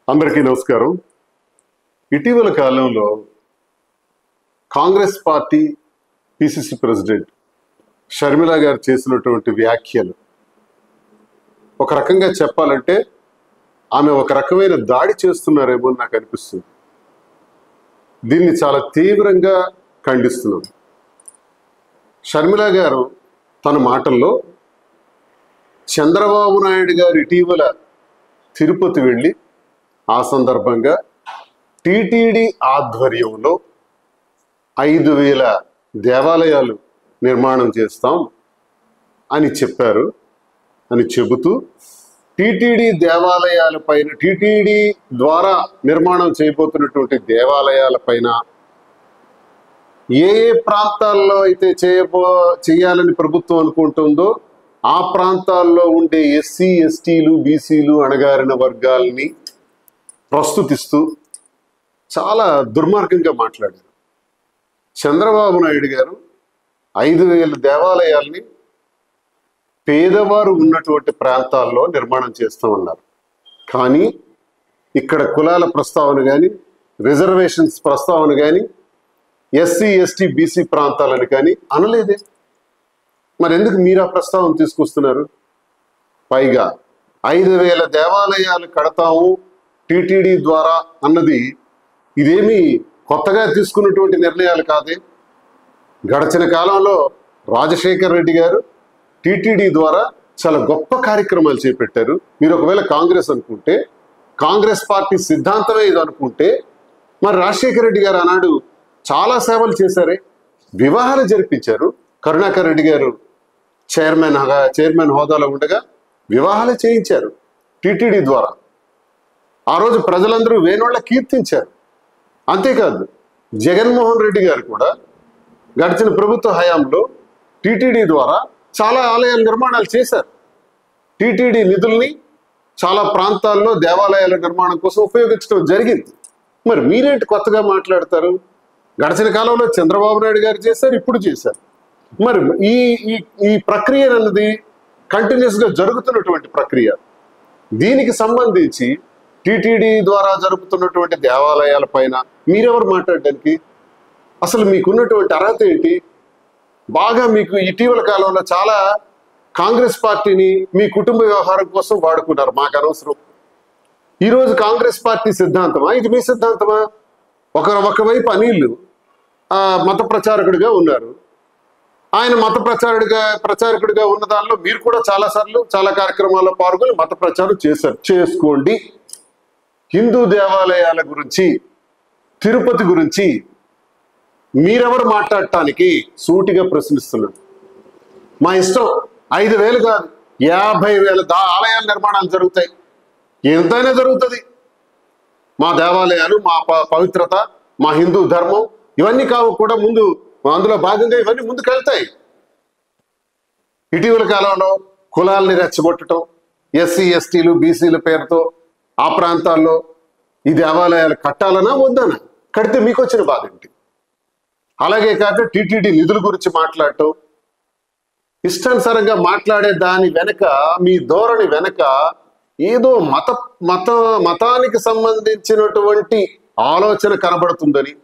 అందరికీ నమస్కారం. ఇటీవల కాలంలో Congress party PCC president Sharmila గారు చేసినటువంటి వ్యాఖ్యలు ఒక రకంగా చెప్పాలంటే ఆమె ఒక రకమైన దాడి చేస్తున్నారేమో అని నాకు అనిపిస్తుంది. దీన్ని చాలా తీవ్రంగా ఖండిస్తున్నాం. షర్మిల గారు తన మాటల్లో చంద్రబాబు నాయుడు గారు ఇటీవల తిరుపతి వెళ్ళి ఆ సందర్భంగా టిటిడి ఆధ్వర్యంలో 5,000 దేవాలయాలు నిర్మాణం చేస్తాం అని చెప్పారు అని చెబుతూ టిటిడి దేవాలయాలపైన టిటిడి ద్వారా నిర్మాణం చేయబోతున్నటువంటి దేవాలయాలపైన ఏ ప్రాంతాల్లో అయితే చేయాలని ప్రభుత్వం అనుకుంటుందో ఆ ప్రాంతాల్లో ఉండే ఎస్సీ ఎస్టీలు బీసీలు అణగారిన వర్గాల్ని ప్రస్తుతిస్తూ చాలా దుర్మార్గంగా మాట్లాడారు. చంద్రబాబు నాయుడు గారు 5,000 దేవాలయాల్ని పేదవారు ఉన్నటువంటి ప్రాంతాల్లో నిర్మాణం చేస్తామన్నారు. కానీ ఇక్కడ కులాల ప్రస్తావన కానీ రిజర్వేషన్స్ ప్రస్తావన కానీ ఎస్సీ ఎస్టీ బీసీ ప్రాంతాలని కానీ అనలేదే. మరి ఎందుకు మీరు ఆ ప్రస్తావన తీసుకొస్తున్నారు? పైగా 5,000 దేవాలయాలు కడతాము టిటిడి ద్వారా అన్నది ఇదేమీ కొత్తగా తీసుకున్నటువంటి నిర్ణయాలు కాదే. గడిచిన కాలంలో రాజశేఖర్ రెడ్డి గారు టిటిడి ద్వారా చాలా గొప్ప కార్యక్రమాలు చేపట్టారు. మీరు ఒకవేళ కాంగ్రెస్ అనుకుంటే, కాంగ్రెస్ పార్టీ సిద్ధాంతమే ఇది అనుకుంటే, మరి రాజశేఖర్ రెడ్డి గారు ఆనాడు చాలా సేవలు చేశారే. వివాహాలు జరిపించారు. కరుణాకర్ రెడ్డి గారు చైర్మన్ హోదాలో ఉండగా వివాహాలు చేయించారు టిటిడి ద్వారా. ఆ రోజు ప్రజలందరూ వేణోళ్ళ కీర్తించారు. అంతేకాదు జగన్మోహన్ రెడ్డి గారు కూడా గడిచిన ప్రభుత్వ హయాంలో టిటిడి ద్వారా చాలా ఆలయాల నిర్మాణాలు చేశారు. టిటిడి నిధుల్ని చాలా ప్రాంతాల్లో దేవాలయాల నిర్మాణం కోసం ఉపయోగించడం జరిగింది. మరి మీరేంటి కొత్తగా మాట్లాడతారు? గడిచిన కాలంలో చంద్రబాబు నాయుడు గారు చేశారు, ఇప్పుడు చేశారు. మరి ఈ ప్రక్రియ అన్నది కంటిన్యూస్గా జరుగుతున్నటువంటి ప్రక్రియ. దీనికి సంబంధించి టిటిడి ద్వారా జరుపుతున్నటువంటి దేవాలయాల పైన మీరెవరు మాట్లాడడానికి? అసలు మీకున్నటువంటి అర్హత ఏంటి? బాగా మీకు ఇటీవల కాలంలో చాలా కాంగ్రెస్ పార్టీని మీ కుటుంబ వ్యవహారం కోసం వాడుకున్నారు. మాకు అనవసరం. ఈరోజు కాంగ్రెస్ పార్టీ సిద్ధాంతమా ఇది? మీ సిద్ధాంతమా? ఒకవైపు అనిల్ మత ప్రచారకుడిగా ఉన్నారు. ఆయన మత ప్రచారకుడిగా ఉన్న దానిలో మీరు కూడా చాలా కార్యక్రమాల్లో పాల్గొని మత ప్రచారం చేశారు. చేసుకోండి. హిందూ దేవాలయాల గురించి, తిరుపతి గురించి మీరెవరు మాట్లాడటానికి సూటిగా ప్రశ్నిస్తున్నారు. మా ఇష్టం. 5,000 కాదు 50,000 ఆలయాల నిర్మాణాలు జరుగుతాయి. ఎంతైనా జరుగుతుంది. మా దేవాలయాలు, మా పవిత్రత, మా హిందూ ధర్మం ఇవన్నీ కూడా ముందు అందులో భాగంగా ఇవన్నీ ముందుకు వెళ్తాయి. ఇటీవల కాలంలో కులాల్ని రెచ్చగొట్టడం, ఎస్సీ ఎస్టీలు బీసీల పేరుతో ఆ ప్రాంతాల్లో ఈ దేవాలయాలు కట్టాలనా వద్దనా? కడితే మీకు వచ్చిన బాధ ఏంటి? అలాగే కాక టిటిడి నిధుల గురించి మాట్లాడటం, ఇష్టానుసారంగా మాట్లాడే దాని వెనక, మీ ధోరణి వెనక ఏదో మతానికి సంబంధించినటువంటి ఆలోచన కనబడుతుందని,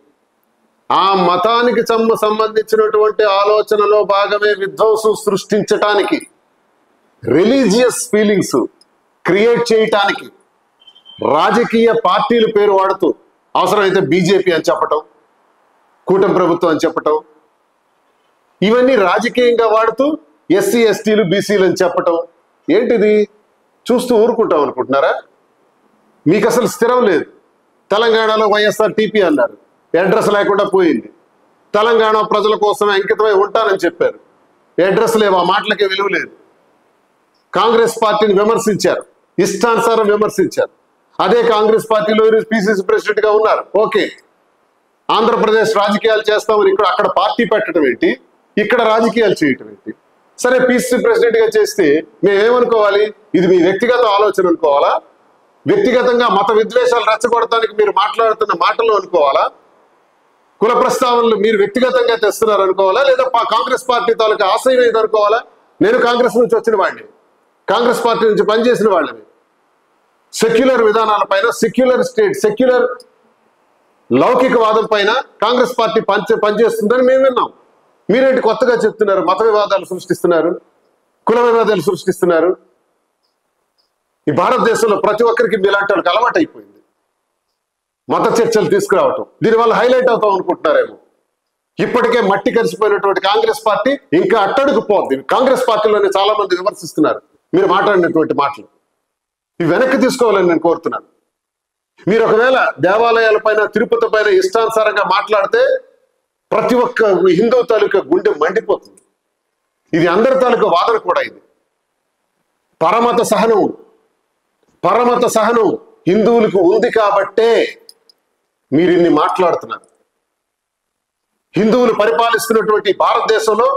ఆ మతానికి సంబంధించినటువంటి ఆలోచనలో భాగమే విధ్వంసం సృష్టించటానికి, రిలీజియస్ ఫీలింగ్స్ క్రియేట్ చేయటానికి రాజకీయ పార్టీల పేరు వాడుతూ, అవసరమైతే బీజేపీ అని చెప్పటం, కూటమి ప్రభుత్వం అని చెప్పటం, ఇవన్నీ రాజకీయంగా వాడుతూ ఎస్సీ ఎస్టీలు బీసీలు అని చెప్పటం ఏంటిది? చూస్తూ ఊరుకుంటాం అనుకుంటున్నారా? మీకు అసలు స్థిరం లేదు. తెలంగాణలో వైఎస్ఆర్టీపీ అన్నారు, అడ్రస్ లేకుండా పోయింది. తెలంగాణ ప్రజల కోసమే అంకితమై ఉంటానని చెప్పారు, అడ్రస్ లేవు, ఆ మాటలకే విలువ లేదు. కాంగ్రెస్ పార్టీని విమర్శించారు, ఇష్టానుసారం విమర్శించారు. అదే కాంగ్రెస్ పార్టీలో పిసిసి ప్రెసిడెంట్ గా ఉన్నారు. ఓకే, ఆంధ్రప్రదేశ్ రాజకీయాలు చేస్తామని అక్కడ పార్టీ పెట్టడం ఏంటి, ఇక్కడ రాజకీయాలు చేయటం ఏంటి? సరే, పిసిసి ప్రెసిడెంట్ గా చేస్తే మేమేమనుకోవాలి? ఇది మీ వ్యక్తిగత ఆలోచన అనుకోవాలా? వ్యక్తిగతంగా మత విద్వేషాలు రెచ్చగొడటానికి మీరు మాట్లాడుతున్న మాటలు అనుకోవాలా? కుల ప్రస్తావనలు మీరు వ్యక్తిగతంగా తెస్తున్నారు అనుకోవాలా? లేదా కాంగ్రెస్ పార్టీ తాలూకా ఆశయం ఏది అనుకోవాలా? నేను కాంగ్రెస్ నుంచి వచ్చిన వాడిని, కాంగ్రెస్ పార్టీ నుంచి పనిచేసిన వాళ్ళని. సెక్యులర్ విధానాలపైన, సెక్యులర్ స్టేట్, సెక్యులర్ లౌకికవాదం పైన కాంగ్రెస్ పార్టీ పనిచేస్తుందని మేము విన్నాం. మీరేంటి కొత్తగా చెప్తున్నారు? మత వివాదాలు సృష్టిస్తున్నారు, కుల వివాదాలు సృష్టిస్తున్నారు. ఈ భారతదేశంలో ప్రతి ఒక్కరికి మీలాంటి వాళ్ళకి అలవాటు అయిపోయింది మత చర్చలు తీసుకురావటం. దీనివల్ల హైలైట్ అవుతాం అనుకుంటున్నారేమో. ఇప్పటికే మట్టి కలిసిపోయినటువంటి కాంగ్రెస్ పార్టీ ఇంకా అట్టడుగు పోద్ది. కాంగ్రెస్ పార్టీలోనే చాలా మంది విమర్శిస్తున్నారు మీరు మాట్లాడినటువంటి మాటలు. ఇవి వెనక్కి తీసుకోవాలని నేను కోరుతున్నాను. మీరు ఒకవేళ దేవాలయాల పైన, తిరుపతి పైన ఇష్టానుసారంగా మాట్లాడితే ప్రతి ఒక్క హిందూ తాలూకా గుండె మండిపోతుంది. ఇది అందరి తాలూకా వాదన కూడా. ఇది పరమత సహనం హిందువులకు ఉంది కాబట్టే మీరు ఇన్ని మాట్లాడుతున్నారు. హిందువులు పరిపాలిస్తున్నటువంటి భారతదేశంలో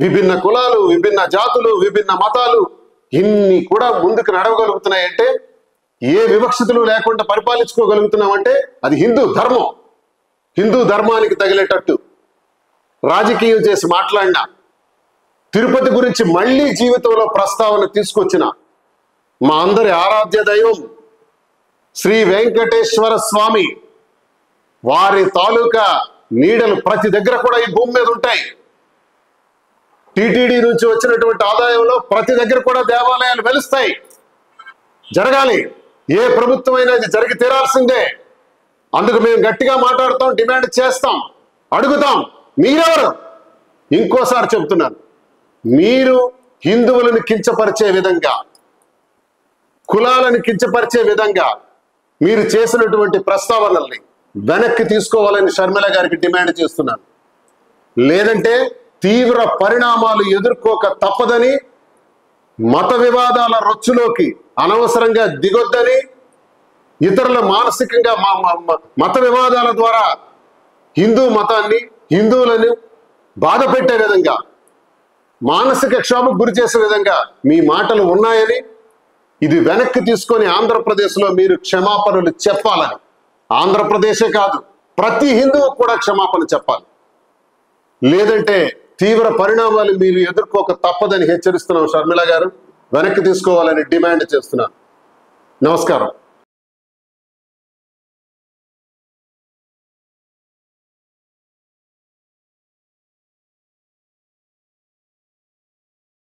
విభిన్న కులాలు, విభిన్న జాతులు, విభిన్న మతాలు ఇన్ని కూడా ముందుకు నడవగలుగుతున్నాయంటే, ఏ వివక్షతలు లేకుండా పరిపాలించుకోగలుగుతున్నామంటే అది హిందూ ధర్మం. హిందూ ధర్మానికి తగిలేటట్టు రాజకీయం చేసి మాట్లాడిన, తిరుపతి గురించి మళ్ళీ జీవితంలో ప్రస్తావన తీసుకొచ్చిన మా అందరి ఆరాధ్య దైవం శ్రీ వెంకటేశ్వర స్వామి వారి తాలూకా నీడలు ప్రతి దగ్గర కూడా ఈ భూమి మీద ఉంటాయి. టీటీడీ నుంచి వచ్చినటువంటి ఆదాయంలో ప్రతి దగ్గర కూడా దేవాలయాలు వెలుస్తాయి. జరగాలి. ఏ ప్రభుత్వం అయినా ఇది జరిగి తీరాల్సిందే. అందుకు మేము గట్టిగా మాట్లాడతాం, డిమాండ్ చేస్తాం, అడుగుతాం. మీరెవరు? ఇంకోసారి చెబుతున్నాను, మీరు హిందువులను కించపరిచే విధంగా, కులాలను కించపరిచే విధంగా మీరు చేసినటువంటి ప్రస్తావనల్ని వెనక్కి తీసుకోవాలని షర్మిల గారికి డిమాండ్ చేస్తున్నాను. లేదంటే తీవ్ర పరిణామాలు ఎదుర్కోక తప్పదని, మత వివాదాల రొచ్చులోకి అనవసరంగా దిగొద్దని, ఇతరుల మానసికంగా మత వివాదాల ద్వారా హిందూ మతాన్ని, హిందువులను బాధ పెట్టే విధంగా, మానసిక క్షోభకు గురి చేసే విధంగా మీ మాటలు ఉన్నాయని, ఇది వెనక్కి తీసుకొని ఆంధ్రప్రదేశ్లో మీరు క్షమాపణలు చెప్పాలని, ఆంధ్రప్రదేశే కాదు ప్రతి హిందువు కూడా క్షమాపణ చెప్పాలి. లేదంటే తీవ్ర పరిణామాలు మీరు ఎదుర్కోక తప్పదని హెచ్చరిస్తున్నాం. షర్మిల గారు వెనక్కి తీసుకోవాలని డిమాండ్ చేస్తున్నాను. నమస్కారం.